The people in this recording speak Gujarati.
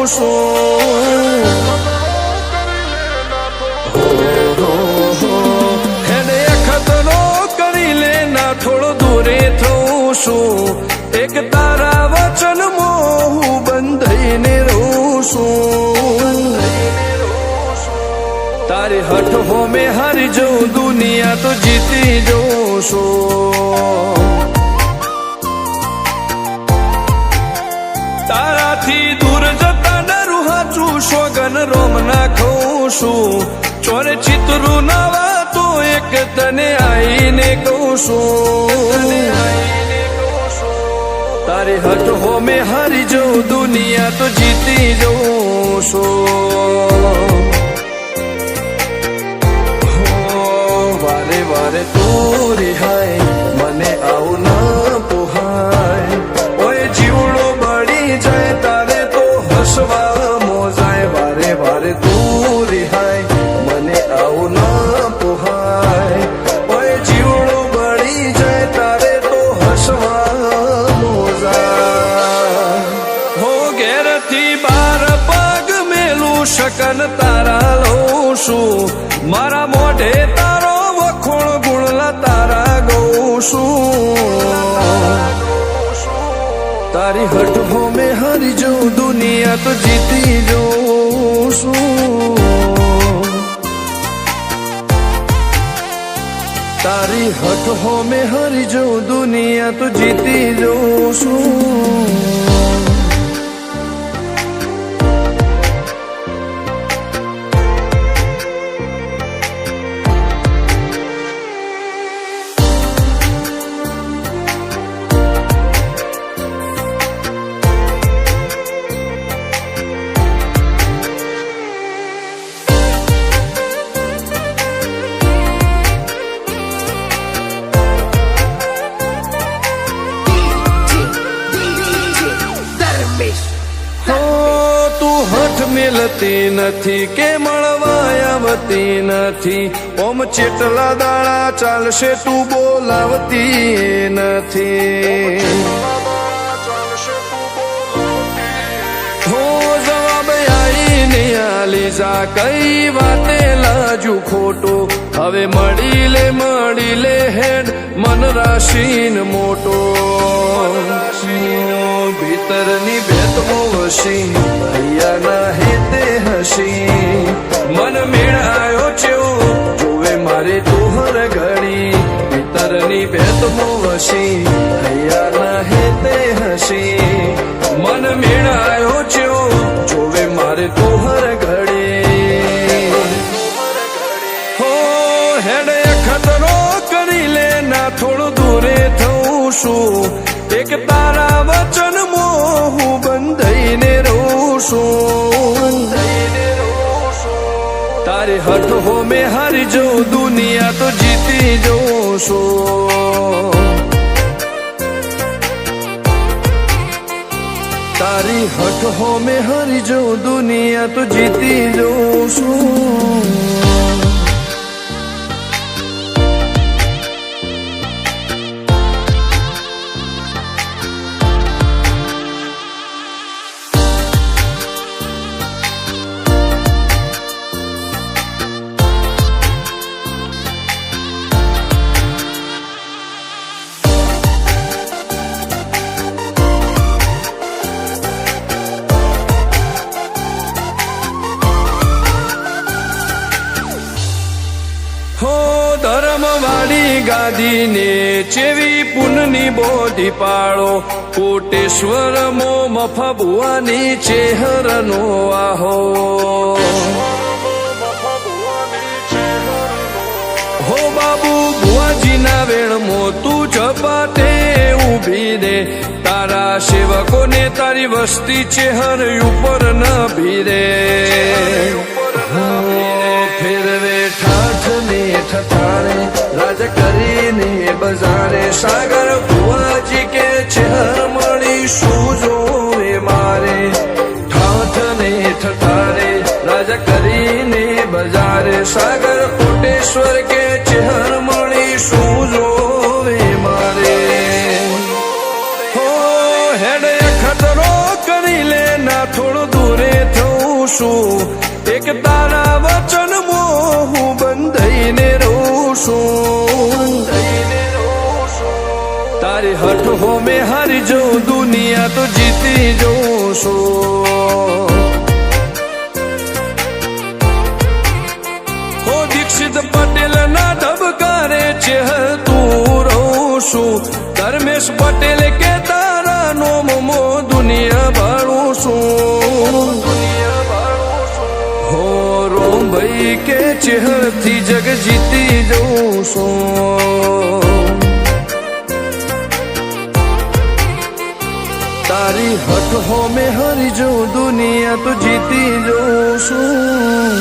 છું હેડે ખતરો કરી લે ના થોડો દૂરે થઉં છું એક તારા વચનમાં હું બંધાઈને રહું છું તારી હઠ હો મેં હારી જઉં દુનિયા તો જીતી જઉં છું તારાથી દૂર જતા ડરું હાચું સોગન રોમ નાખું છું ચોરે ચિતરું નાવા તો એક તને આઈને કહું છું તારી હઠ હો મેં હારી જઉં દુનિયા તો જીતી જઉં છું વારે વારે તું રિહાય મને આવું ના પોહાય ઓય જીવડો બળી જાય તારે તો હસવા મોજાય વારે વારે તું રિહાય મને આવું ના પોહાય ઓય જીવડો બળી જાય તારે તો હસવા મોજાય હો ઘેરથી બાર પગ મેલું શકન તારા લઉં છું મારા મોઢે તારો વખોણ ગુણલા તારા ગઉં છું તારી હઠ હો મેં હારી જઉં દુનિયા તો જીતી જઉં છું તારી હઠ હો મેં હારી જઉં દુનિયા તો જીતી જઉં છું મિલતી નથી કે મળવા આવતી નથી ઓમ ચેટલા દાડા ચાલશે તું બોલાવતી નથી હો જવાબ આઈને આલી જા કઈ વાતે લાજુ ખોટો હવે મળી લે હેડ મન રાશીન મોટો ભીતરની ભેતમો વસી ભૈયાના હેતે હસી મન મેળાયો ચેવો જોવે મારે તોહર ઘડી ભીતરની ભેતમો વસી ભૈયાના હેતે હસી મન મેળાયો ચેવો જોવે મારે તોહર ઘડી હો હેડે ખતરો કરી લે ના થોડું દૂરે થઉં છું એક તારા વચનમાં હું બંધાઈને રહું છું તારી હઠ હો મેં હારી જઉં દુનિયા તો જીતી જઉં છું તારી હઠ હો મેં હારી જઉં દુનિયા તો જીતી જઉં છું ધર્મવાળી ગાદીને ચેવી પુનની બોધી પાળો કોટેશ્વર મો મફા ભુવાની ચેહરનો આહો હો બાબુ ભુવાજીના વેણમો તું ઝપાટે ઊભી દે તારા સેવકોને તારી વસ્તી ચેહર ઉપર ન ભીરે ફેરવે ઠાઠને ઠઠાણે રાજ કરીને બજારે સાગર ભુવાજી કે ચેહર મળી શું જોવે મારે ઠાઠને ઠઠારે રાજ કરીને બજારે સાગર કોટેશ્વર કે ચેહર મળી શું જોવે મારે હો હેડે ખતરો કરી લે ના થોડું દૂરે દુનિયા તો જીતી જઉં છું. હો દીક્ષિત પટેલ ના ધબકારે ચહેતું રહું છું. ધર્મેશ પટેલ કે તારા નોમો દુનિયા ભાળું છું. હો રોમભાઈ કે ચહેરથી જગ જીતી જઉં છું. તારી હઠ હો મેં હરી જઉં દુનિયા તો જીતી જઉં છું.